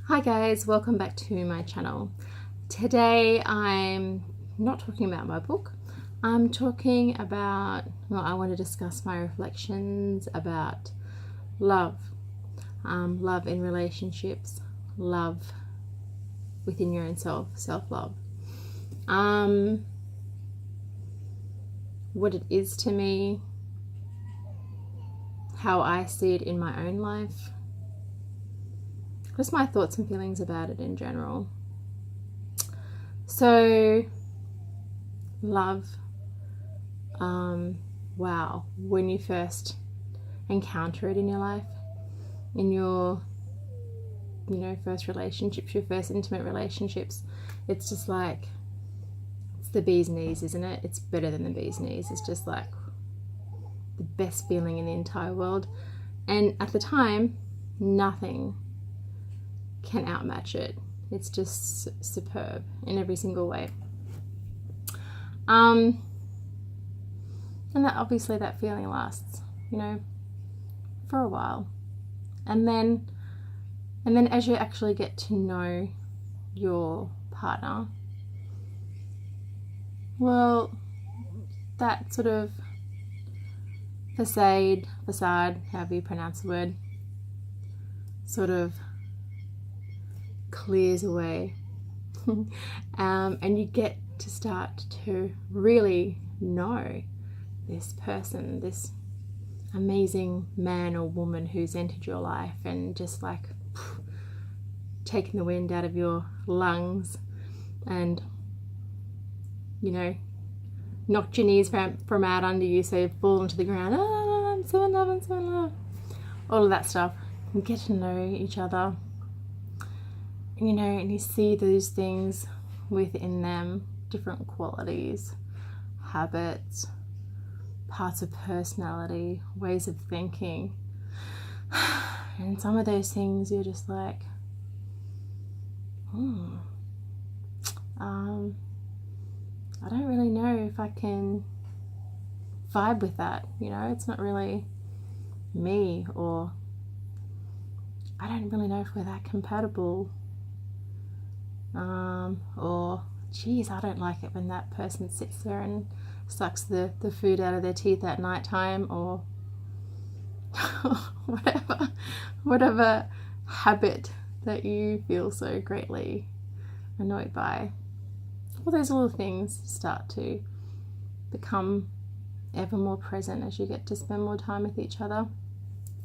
Hi guys, welcome back to my channel. Today I'm not talking about my book. I'm talking about, I want to discuss my reflections about love. Love in relationships, love within your own self-love. What it is to me, how I see it in my own life, just my thoughts and feelings about it in general. So, love, wow, when you first encounter it in your life, in your, first relationships, your first intimate relationships, it's just like, it's the bee's knees, isn't it? It's better than the bee's knees. It's just like the best feeling in the entire world. And at the time, nothing can outmatch it. It's just superb in every single way. And that obviously that feeling lasts, for a while. And then as you actually get to know your partner, well, that sort of facade, however you pronounce the word, sort of clears away. And you get to start to really know this person, this amazing man or woman who's entered your life and just like taking the wind out of your lungs and knocked your knees from out under you so you fall into the ground. Oh, I'm so in love, I'm so in love. All of that stuff. You get to know each other, and you see those things within them, different qualities, habits, parts of personality, ways of thinking. And some of those things you're just like, I don't really know if I can vibe with that, it's not really me, or I don't really know if we're that compatible. Or geez, I don't like it when that person sits there and sucks the food out of their teeth at night time, or whatever habit that you feel so greatly annoyed by. All those little things start to become ever more present as you get to spend more time with each other,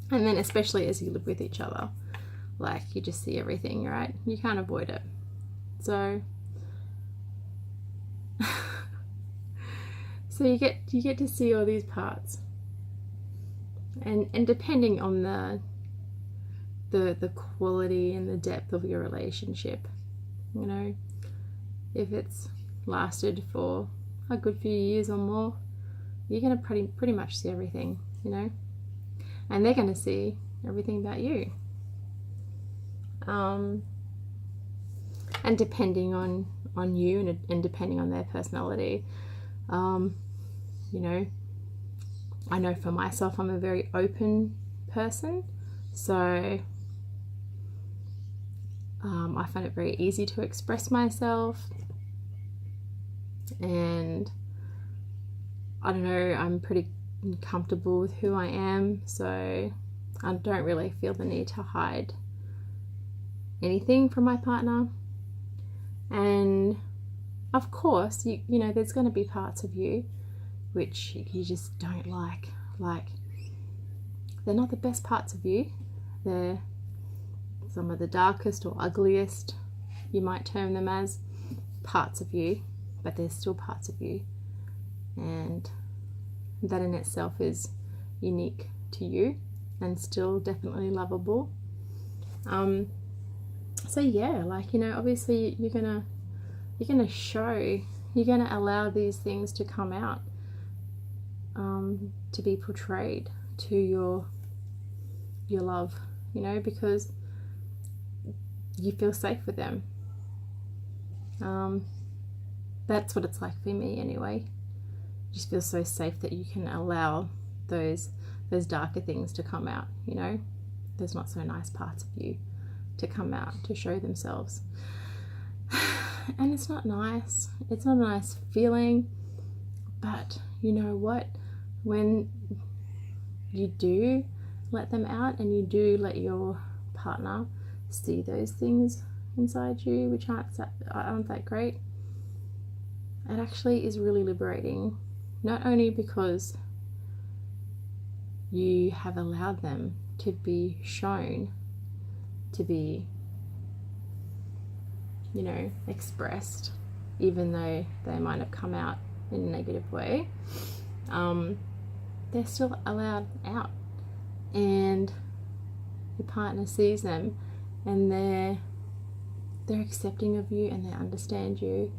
and then especially as you live with each other, like you just see everything, right? You can't avoid it. So you get to see all these parts, and depending on the quality and the depth of your relationship, if it's lasted for a good few years or more, you're gonna pretty much see everything, and they're gonna see everything about you. And depending on you and depending on their personality, I know for myself I'm a very open person, so I find it very easy to express myself, and I don't know, I'm pretty comfortable with who I am, so I don't really feel the need to hide anything from my partner. And of course, you know there's going to be parts of you which you just don't like they're not the best parts of you. They're some of the darkest or ugliest, you might term them as, parts of you, but they're still parts of you, and that in itself is unique to you and still definitely lovable. So yeah, obviously you're gonna allow these things to come out, to be portrayed to your love, because you feel safe with them. That's what it's like for me anyway. You just feel so safe that you can allow those darker things to come out, those not so nice parts of you. to come out, to show themselves. And it's not nice. It's not a nice feeling. But you know what? When you do let them out and you do let your partner see those things inside you which aren't that great, it actually is really liberating. Not only because you have allowed them to be shown, to be, you know, expressed, even though they might have come out in a negative way, they're still allowed out, and your partner sees them and they're accepting of you and they understand you.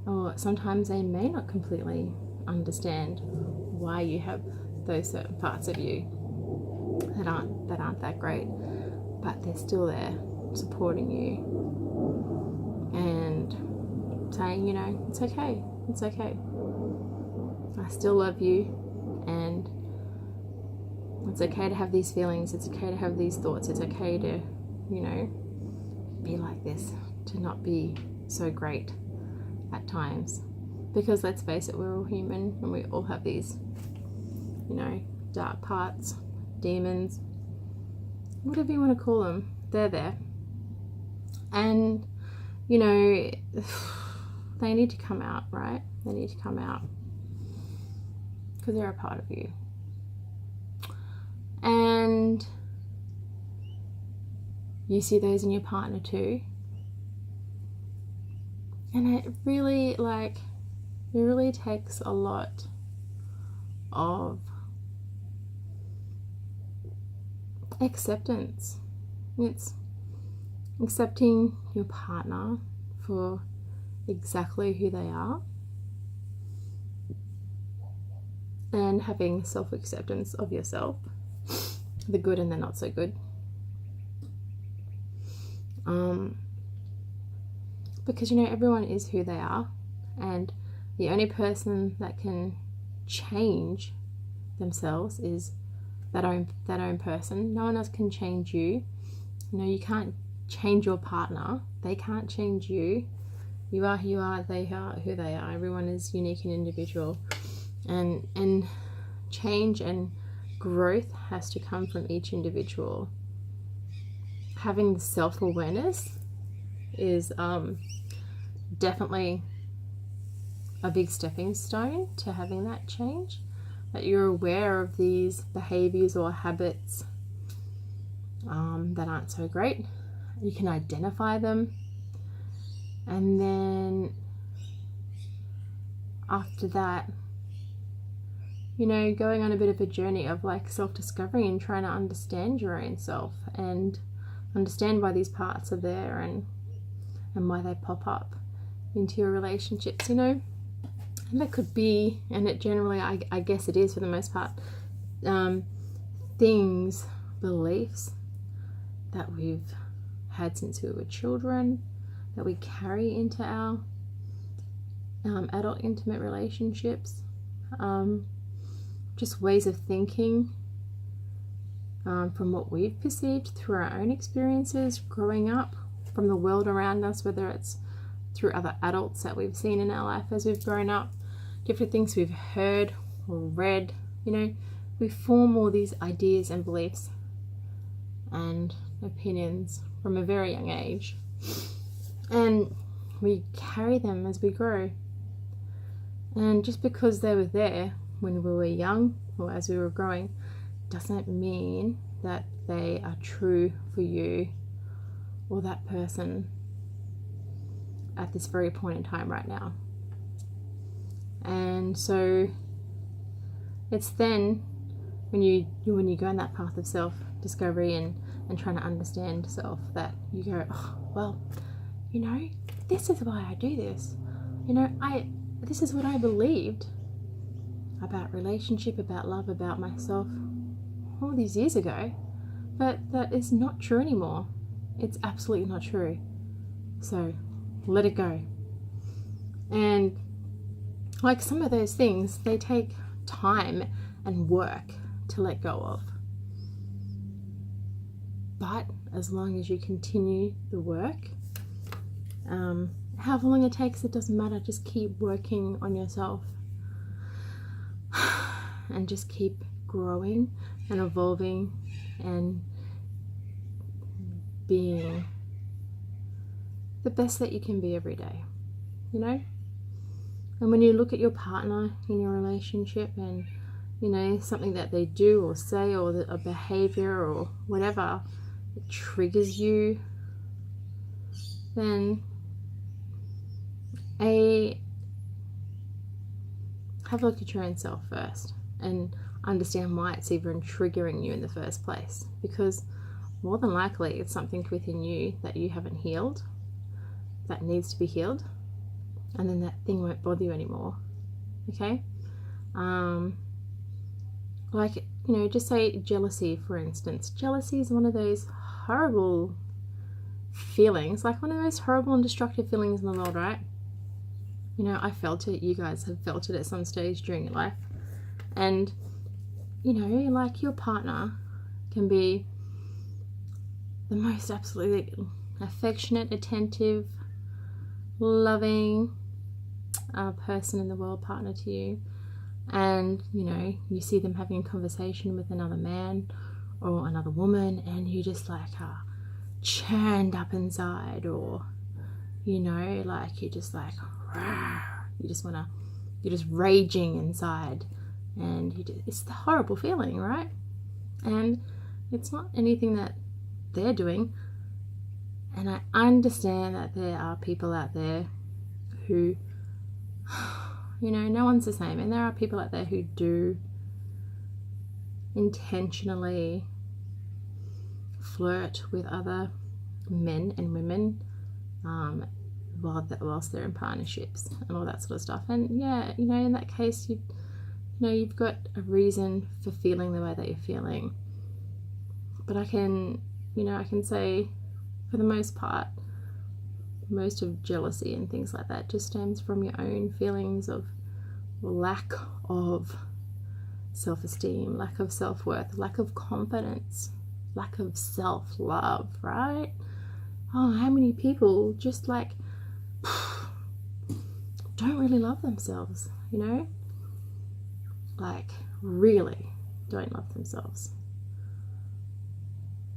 Or sometimes they may not completely understand why you have those certain parts of you that aren't that great, but they're still there supporting you and saying, you know, it's okay, it's okay. I still love you, and it's okay to have these feelings, it's okay to have these thoughts, it's okay to, you know, be like this, to not be so great at times. Because let's face it, we're all human and we all have these, you know, dark parts, demons, whatever you want to call them, they're there. And, you know, they need to come out, right? They need to come out because they're a part of you. And you see those in your partner too. And it really takes a lot of acceptance. It's accepting your partner for exactly who they are and having self-acceptance of yourself, the good and the not so good. Because, you know, everyone is who they are, and the only person that can change themselves is that own person. No one else can change you. You know, you can't change your partner. They can't change you. You are who you are. They are who they are. Everyone is unique and individual, and change and growth has to come from each individual. Having the self-awareness is definitely a big stepping stone to having that change, that you're aware of these behaviors or habits that aren't so great. You can identify them, and then after that, you know, going on a bit of a journey of like self-discovery and trying to understand your own self and understand why these parts are there and why they pop up into your relationships, you know. And that could be, and it generally, I guess it is for the most part, things, beliefs that we've had since we were children, that we carry into our adult intimate relationships, just ways of thinking from what we've perceived through our own experiences growing up, from the world around us, whether it's through other adults that we've seen in our life as we've grown up, different things we've heard or read. You know, we form all these ideas and beliefs and opinions from a very young age, and we carry them as we grow. And just because they were there when we were young or as we were growing doesn't mean that they are true for you or that person at this very point in time right now. And so it's then when you go on that path of self-discovery and trying to understand self that you go, oh, well, you know, this is why I do this. You know, this is what I believed about relationship, about love, about myself all these years ago, but that is not true anymore. It's absolutely not true. So let it go. And like some of those things, they take time and work to let go of. But as long as you continue the work. However long it takes, it doesn't matter. Just keep working on yourself and just keep growing and evolving and being the best that you can be every day, you know? And when you look at your partner in your relationship and, you know, something that they do or say or a behavior or whatever, it triggers you, then have a look at your own self first and understand why it's even triggering you in the first place, because more than likely it's something within you that you haven't healed, that needs to be healed, and then that thing won't bother you anymore. Okay? Like, you know, just say jealousy, for instance. Jealousy is one of those horrible feelings, like one of the most horrible and destructive feelings in the world, right? You know, I felt it. You guys have felt it at some stage during your life. And, you know, like your partner can be the most absolutely affectionate, attentive, loving person in the world, partner to you. And, you know, you see them having a conversation with another man or another woman and you just like are churned up inside, or, you know, like you're just like, you're just raging inside, and it's the horrible feeling, right? And it's not anything that they're doing. And I understand that there are people out there who, you know, no one's the same, and there are people out there who do intentionally flirt with other men and women whilst they're in partnerships and all that sort of stuff. And yeah, you know, in that case, you've got a reason for feeling the way that you're feeling. But I can say, for the most part, most of jealousy and things like that just stems from your own feelings of lack of self-esteem, lack of self-worth, lack of confidence, lack of self-love, right? Oh, how many people just like don't really love themselves, you know? Like, really don't love themselves.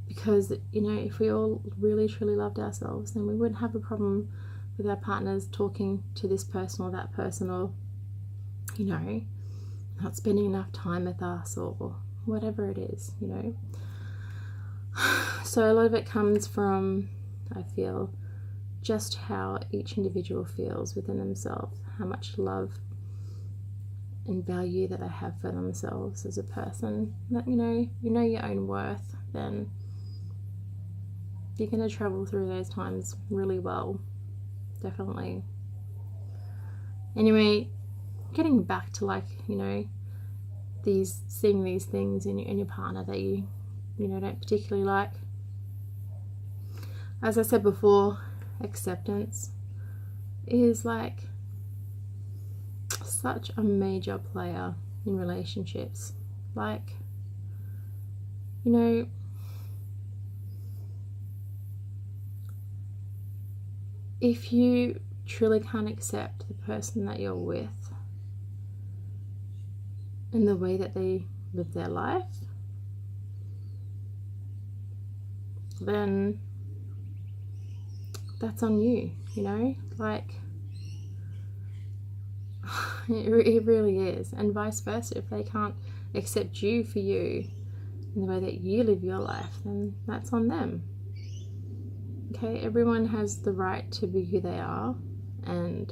Because, you know, if we all really truly loved ourselves, then we wouldn't have a problem with our partners talking to this person or that person, or, you know, not spending enough time with us, or whatever it is, you know. So a lot of it comes from, I feel, just how each individual feels within themselves, how much love and value that they have for themselves as a person. That, you know your own worth, then you're going to travel through those times really well, definitely. Anyway, getting back to, like, you know, seeing these things in your partner that you don't particularly like. As I said before, acceptance is like such a major player in relationships. Like, you know, if you truly can't accept the person that you're with and the way that they live their life, then that's on you, you know? Like, it really is. And vice versa, if they can't accept you for you in the way that you live your life, then that's on them. Okay, everyone has the right to be who they are and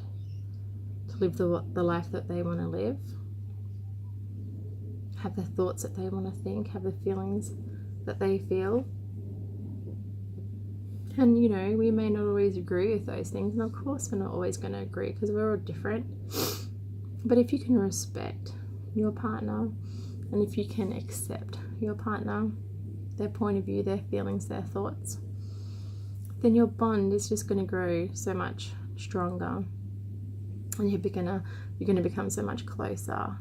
to live the life that they want to live, have the thoughts that they want to think, have the feelings that they feel. And, you know, we may not always agree with those things, and of course we're not always going to agree because we're all different. But if you can respect your partner, and if you can accept your partner, their point of view, their feelings, their thoughts, then your bond is just going to grow so much stronger, and you're going to become so much closer.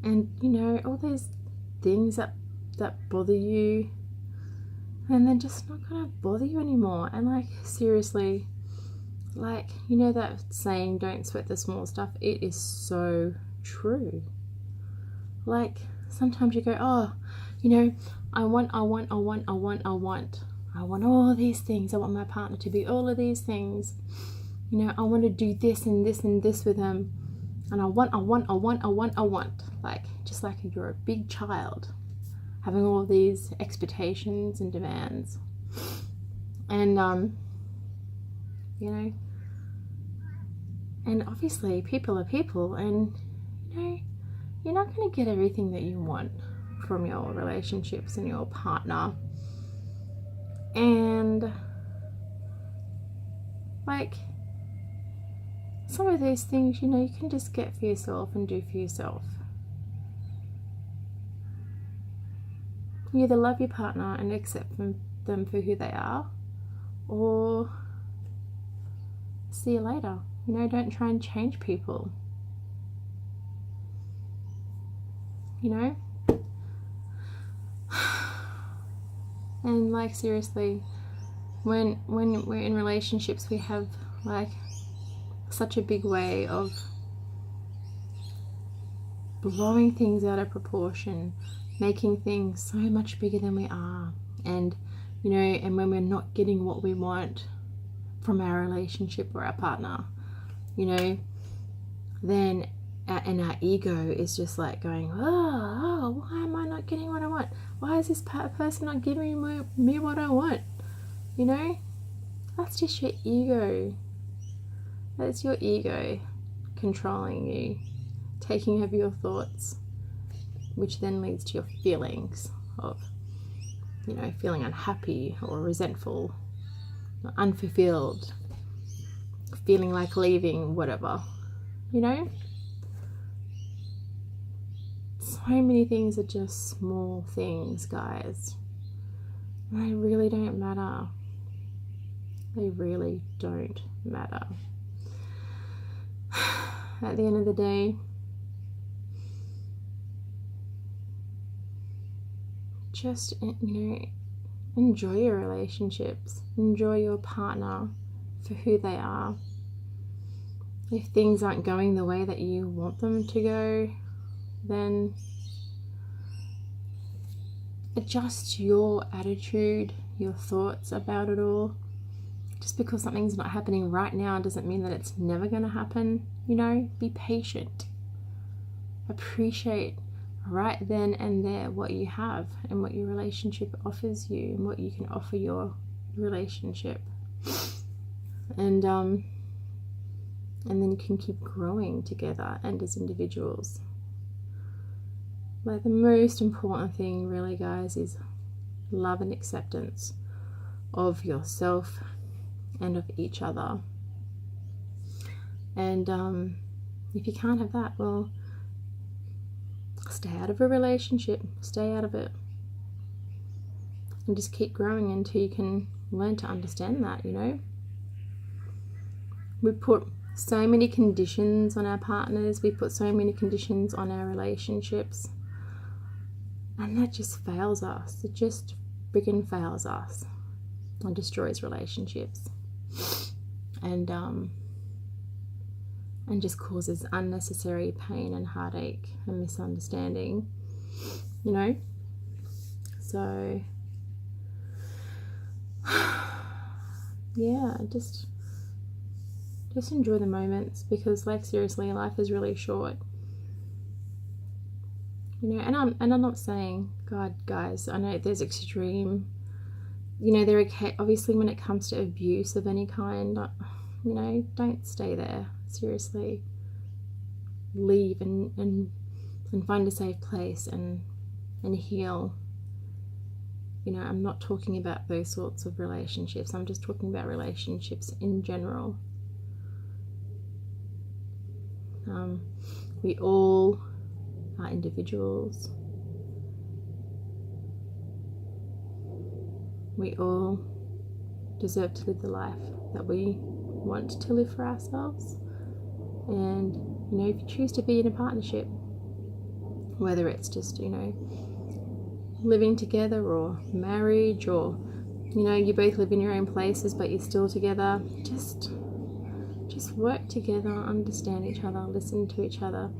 And, you know, all those things that bother you, and they're just not gonna bother you anymore. And like, seriously, like, you know that saying, don't sweat the small stuff? It is so true. Like, sometimes you go, oh, you know, I want all these things. I want my partner to be all of these things. You know, I want to do this and this and this with him. And I want. Like, just like you're a big child, having all these expectations and demands. And, you know, and obviously people are people, and, you know, you're not going to get everything that you want from your relationships and your partner. And, like, some of those things, you know, you can just get for yourself and do for yourself. You either love your partner and accept them for who they are, or see you later. You know, don't try and change people. You know? And like, seriously, when we're in relationships, we have like such a big way of blowing things out of proportion, making things so much bigger than we are. And, you know, and when we're not getting what we want from our relationship or our partner, you know, then and our ego is just like going, oh, why am I not getting what I want? Why is this person not giving me what I want? You know, that's just your ego. That's your ego controlling you, taking over your thoughts, which then leads to your feelings of, you know, feeling unhappy or resentful, or unfulfilled, feeling like leaving, whatever, you know? So many things are just small things, guys. And they really don't matter. They really don't matter. At the end of the day, just, you know, enjoy your relationships. Enjoy your partner for who they are. If things aren't going the way that you want them to go, then adjust your attitude, your thoughts about it all. Just because something's not happening right now doesn't mean that it's never going to happen. You know, be patient. Appreciate right then and there what you have and what your relationship offers you and what you can offer your relationship. And then you can keep growing together and as individuals. Like, the most important thing really, guys, is love and acceptance of yourself and of each other. And if you can't have that, well, stay out of a relationship, stay out of it, and just keep growing until you can learn to understand that, you know. We put so many conditions on our partners, we put so many conditions on our relationships, and that just fails us. It just friggin' fails us and destroys relationships, and just causes unnecessary pain and heartache and misunderstanding, you know. So yeah, just enjoy the moments, because, like, seriously, life is really short, you know. And I'm not saying, God, guys, I know there's extreme, you know, there are obviously when it comes to abuse of any kind, you know, don't stay there. Seriously, leave and find a safe place and heal. You know, I'm not talking about those sorts of relationships. I'm just talking about relationships in general. We all are individuals. We all deserve to live the life that we want to live for ourselves. And, you know, if you choose to be in a partnership, whether it's just, you know, living together or marriage or you know, you both live in your own places, but you're still together. Just work together, understand each other, listen to each other,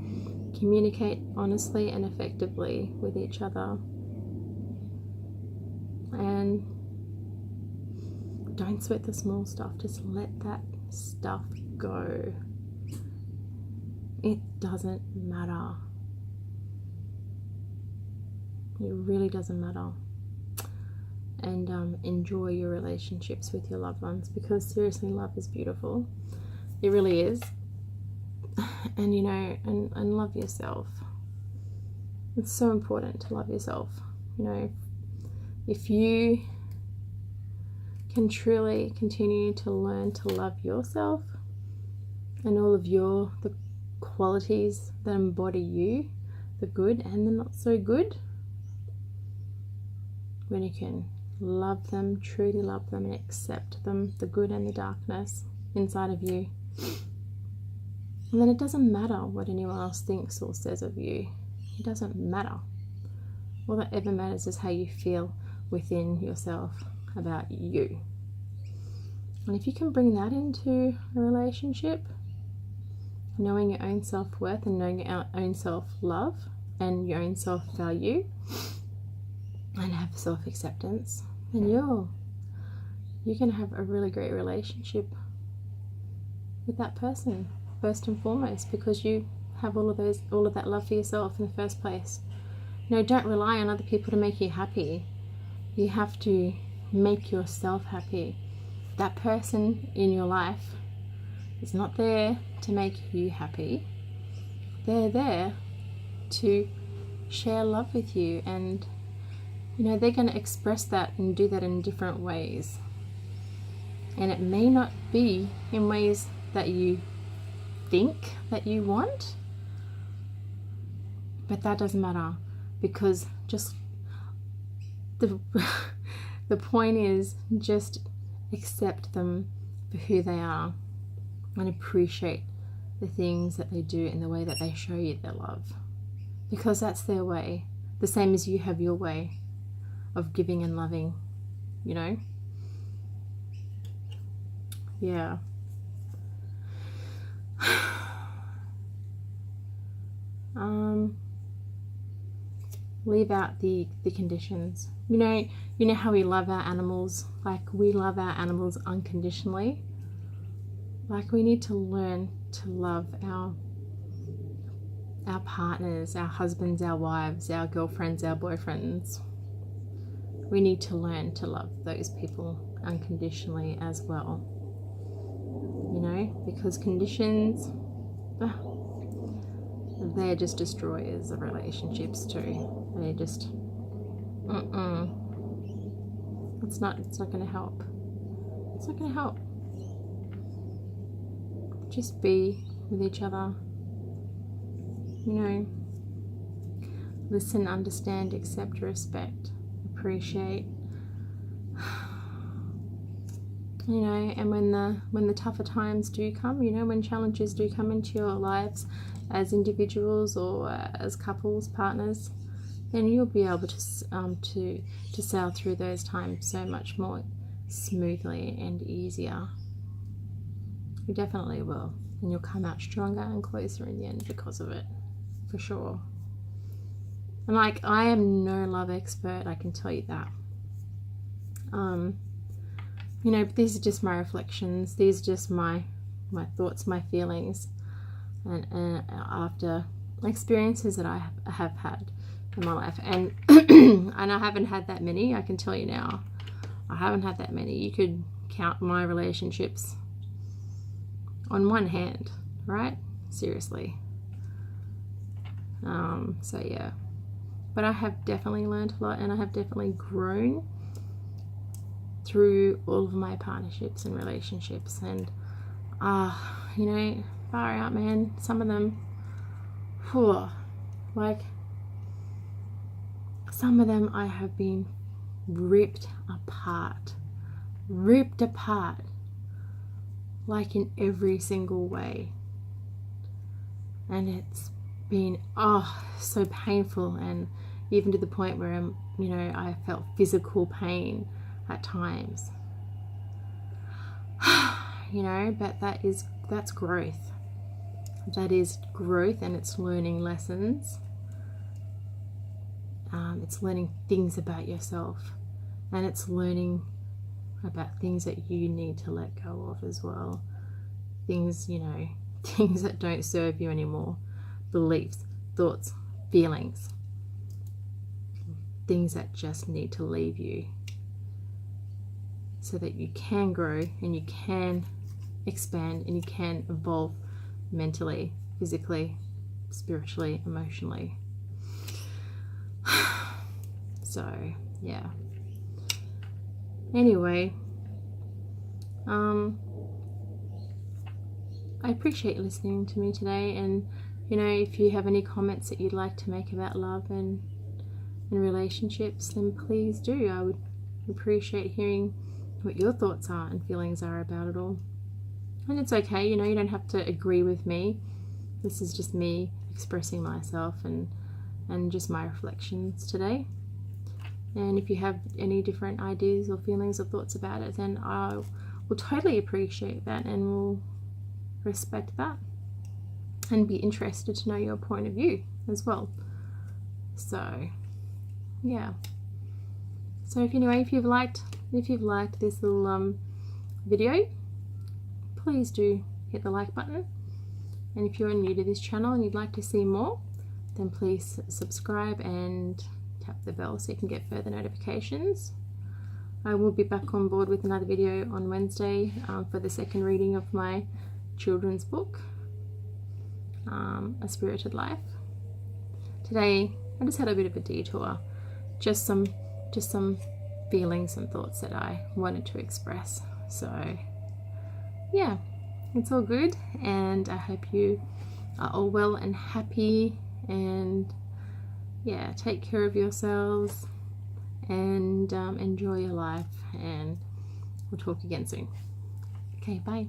communicate honestly and effectively with each other, and don't sweat the small stuff. Just let that stuff go. It doesn't matter. It really doesn't matter. And enjoy your relationships with your loved ones, because seriously, love is beautiful. It really is. And you know, and love yourself. It's so important to love yourself. You know, if you can truly continue to learn to love yourself and all of the qualities that embody you, the good and the not so good, when you can love them, truly love them, and accept them, the good and the darkness inside of you, and then it doesn't matter what anyone else thinks or says of you. It doesn't matter. All that ever matters is how you feel within yourself about you. And if you can bring that into a relationship, knowing your own self-worth and knowing your own self-love and your own self-value, and have self-acceptance, then you're going to have a really great relationship with that person, first and foremost, because you have all of that love for yourself in the first place. You know, don't rely on other people to make you happy. You have to make yourself happy. That person in your life is not there to make you happy. They're there to share love with you, and you know, they're going to express that and do that in different ways. And it may not be in ways that you think that you want, but that doesn't matter, because just the point is, just accept them for who they are and appreciate the things that they do and the way that they show you their love, because that's their way, the same as you have your way of giving and loving, you know? Yeah. Leave out the conditions. You know how we love our animals, like we love our animals unconditionally. Like we need to learn to love our partners, our husbands, our wives, our girlfriends, our boyfriends. We need to learn to love those people unconditionally as well. You know, because conditions, they're just destroyers of relationships too. They just, it's not going to help. It's not going to help. Just be with each other. You know, listen, understand, accept, respect, appreciate. You know, and when the tougher times do come, you know, when challenges do come into your lives as individuals or as couples, partners, then you'll be able to sail through those times so much more smoothly and easier. You definitely will, and you'll come out stronger and closer in the end because of it, for sure. And like, I am no love expert, I can tell you that. You know, these are just my reflections. These are just my thoughts, my feelings, and after experiences that I have had in my life. And and I haven't had that many, I can tell you now. I haven't had that many. You could count my relationships on one hand, right? Seriously. So yeah. But I have definitely learned a lot, and I have definitely grown through all of my partnerships and relationships. And you know, far out, man, some of them, like some of them I have been ripped apart, like in every single way. And it's been so painful, and even to the point where I felt physical pain at times. But that's growth. That is growth, and it's learning lessons. It's learning things about yourself, and it's learning about things that you need to let go of as well. Things, things that don't serve you anymore. Beliefs, thoughts, feelings. Things that just need to leave you so that you can grow and you can expand and you can evolve mentally, physically, spiritually, emotionally. So, yeah. Anyway, I appreciate you listening to me today, and if you have any comments that you'd like to make about love and relationships, then please do. I would appreciate hearing what your thoughts are and feelings are about it all. And it's okay, you don't have to agree with me. This is just me expressing myself and just my reflections today. And if you have any different ideas or feelings or thoughts about it, then I will totally appreciate that and will respect that and be interested to know your point of view as well. So, yeah. So if you've liked this little video, please do hit the like button. And if you're new to this channel and you'd like to see more, then please subscribe and tap the bell so you can get further notifications. I will be back on board with another video on Wednesday for the second reading of my children's book, A Spirited Life. Today I just had a bit of a detour, just some feelings and thoughts that I wanted to express. So yeah, it's all good, and I hope you are all well and happy, and yeah, take care of yourselves and enjoy your life, and we'll talk again soon. Okay, bye.